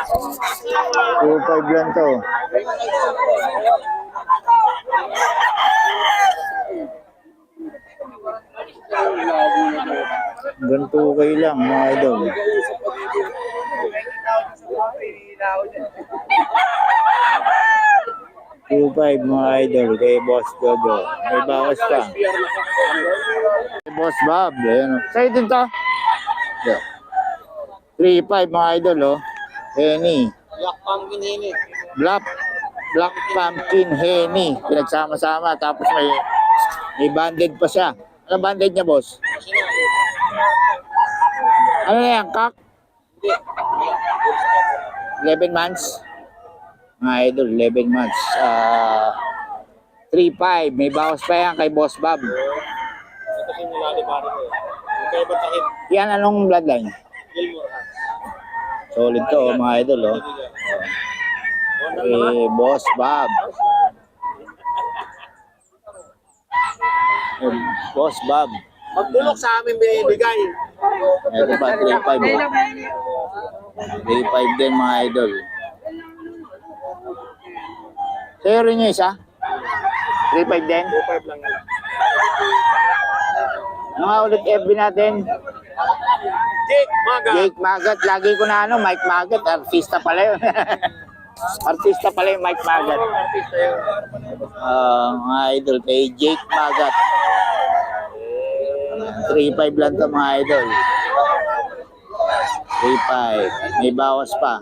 2.5 lang to. Ganito kayo lang mga idol. 2.5 mga idol kay Boss Jojo. May bawas pa. Kay Boss Bob. Ayan. Sa'yo din to? 3.5 mga idol oh. Henny. Black pumpkin Henny. Black pumpkin Henny. Pinagsama-sama. Tapos may banded pa siya. Ano banded niya, boss? Ano na yan, kak? 11 months? Mga idol, 11 months. 3.5. May bawas pa yan kay Boss Bob. Ito simula ni pare ko. Kaya ba takip? Yan, anong bloodline? Gilmore. Solid to, mga idol, oh. Boss Bob. Boss Bob. Magbulok sa amin binibigay. Ito pa, 3.5. 3.5 din, mga idol. Sa'yo rin yung isa? 3.5 din? 2.5 lang yan. Ano nga ulit FB natin? Jake Magat. Lagi ko na Mike Magat. Artista pala yun. Artista pala yung Mike Magat. Artista yun. Mga idol kay Jake Magat. 3.5 lang to mga idol. 3.5. May bawas pa.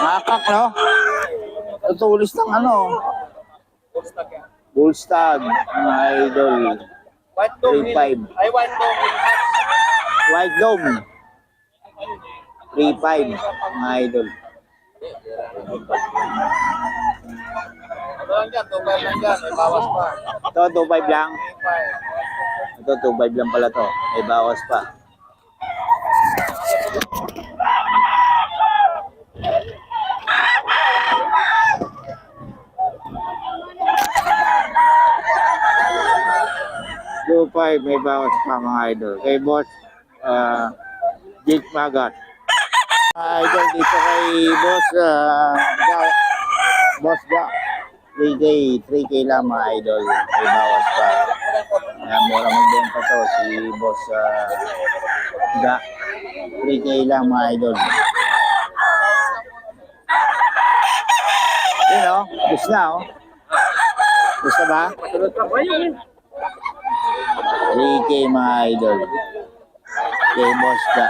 Makak, no? Tutulis ng Bullstag, mga idol. White dome. 3.5. Ay, white dome. White Dome. 3.5, mga idol. Ano lang dyan? 2.5 lang dyan. May bawas pa. Ito, 2.5 lang. Ito, 2.5 lang pala to. May bawas pa. May bawas pa mga idol. Kay Boss Jake Magat. Mga idol dito kay Boss Boss Ga. 3K lang mga idol. May bawas pa. Mura magbenta to si Boss Ga. 3K lang mga idol. Yun o. Gusto na o. Gusto ba? 3K mga idol. Kay Boss Ga.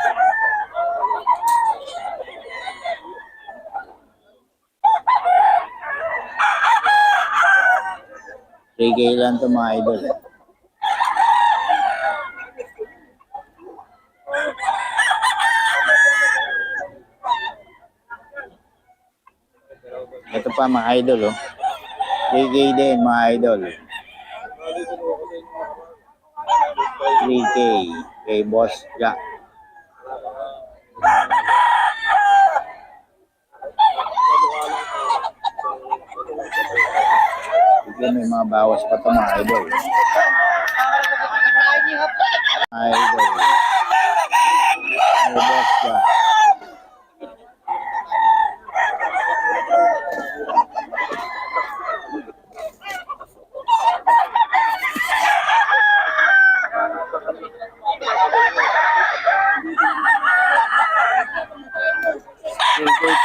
Regay lang to mga idol. Ito pa mga idol oh. Regay din mga idol. 3K kay Boss Ga. May mga bawas pa ito mga idol. Mga idol. May Boss Ga.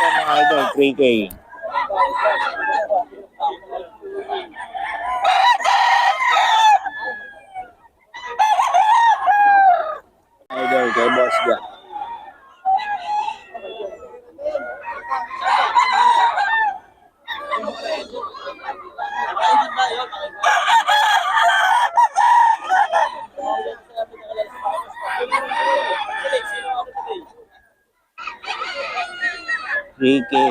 Mga idol, 3K. Idol kay Boss Ga. Ricky.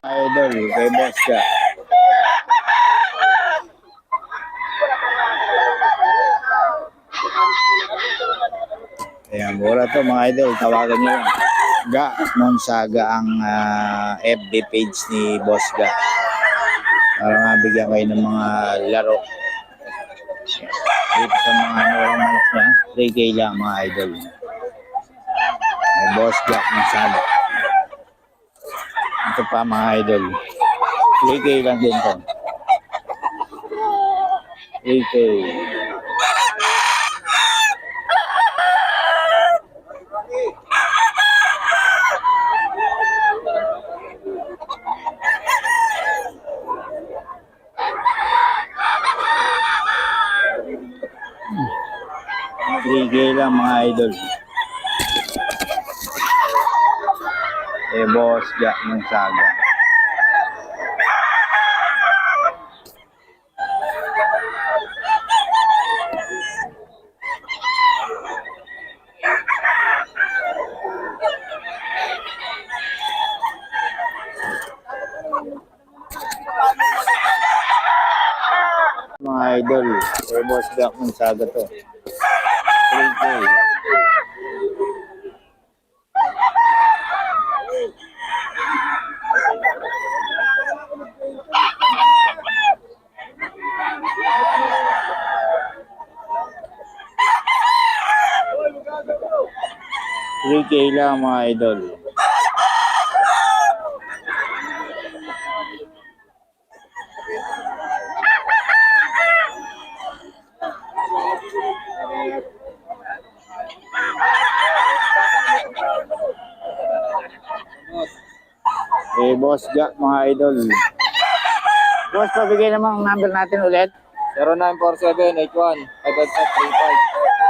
Idol kay Boss Ga. Ayan, mura to mga idol. Tawagan nyo lang. Ga Monsaga ang FB page ni Boss Ga. Para mabigyan kayo ng mga laro. Dito sa mga murang manok niya, 3K lang mga idol. May boss jack ng saga. Ito pa mga idol. 3K lang din to. 3K. Trigay lang mga idol. Boss jack ng saga. Mga idol, boss jack ng saga to. 3K. Lang mga idol. Boss Jack mga idol. Boss, pabigay namang number natin ulit. 0947-81-5535.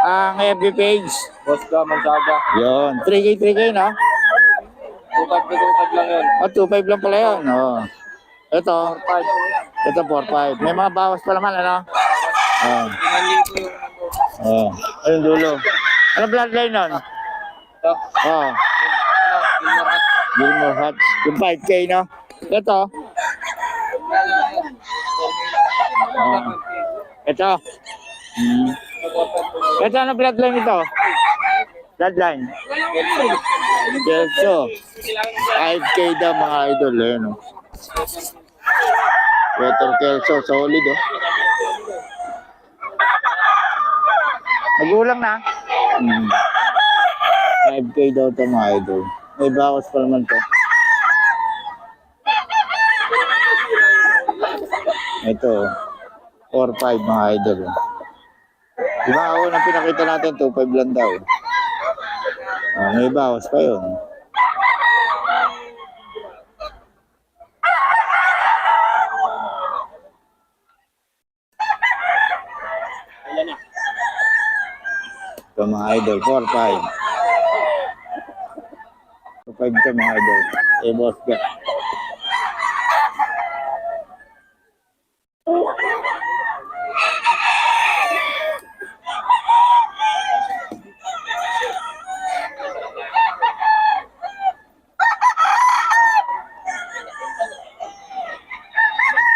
Ang FB page. Boss ka, Mansaga. Yun. 3K, no? 2-5 lang yun. 2.5 lang pala yun. Ito. 4-5. Ito 4.5. May mga bawas pa naman, ano? 5,000 yung Ayun dulo. Ano bloodline nun? ito. Gilmore Hats. Yung 5K, no? Ito. Ito. Ito, ano bloodline ito? Bloodline. Kelso. 5K daw mga idol, no? Peter Kelso, solid, oh. Magulang na. 5K daw ito mga idol. May bawas pa naman to. Ito, 4-5 mga idol. Diba ako na pinakita natin, 2.5 lang daw. May bawas pa yun. Ito mga idol, 4-5. 2.5 ito mga idol. Boss ka.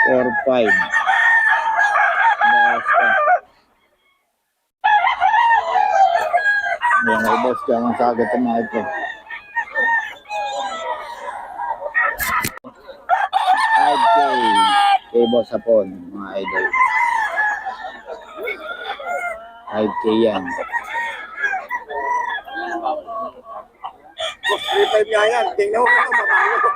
Or 5. Bawas ka. Yan, may boss ka. Ang sagat ang mga ito. 5K. Kay boss hapon, mga idol. 5K yan. 3-5 nga yan. Tingnan mo kung mabago.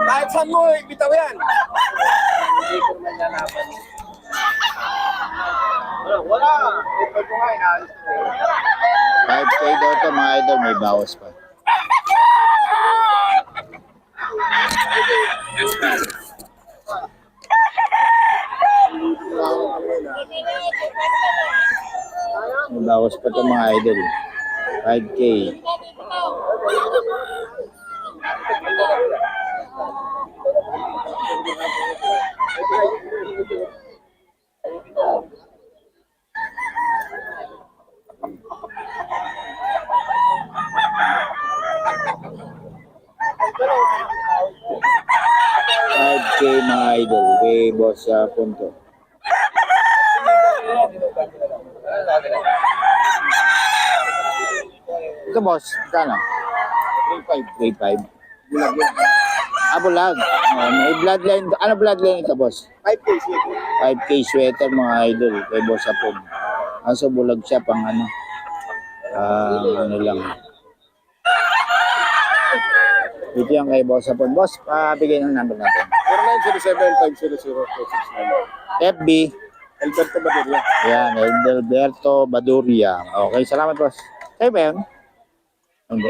Kahit saan mo, bitaw yan. Hindi ko man nalaman. Wala. 3-5 ko nga, inaalis ko. 5K daw ito mga idol, may bawas pa. May bawas pa ito mga idol. 5K. Mga idol, kay boss sa punto. Ito boss, kano? 3.5. Bulag. May bloodline. Ano bloodline ito, boss? 5K sweet. 5K sweater, mga idol. Kay boss Apon. Kaso bulag siya pang ano. Ano lang. Dito yan kay boss Apon. Boss, bigay ng number natin. 0907-500-2699. FB. Alberto Baderia. Yan, Alberto Baduria. Okay, salamat boss. Kayo ba yun? Hindi.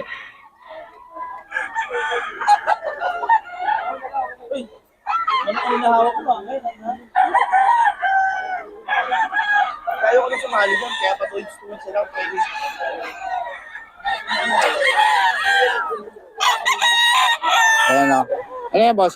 Ano nahawak mo? Tayo ko na sumali doon, kaya pa 2 instruments sila. Pwede. Ayan o. Ano yan boss?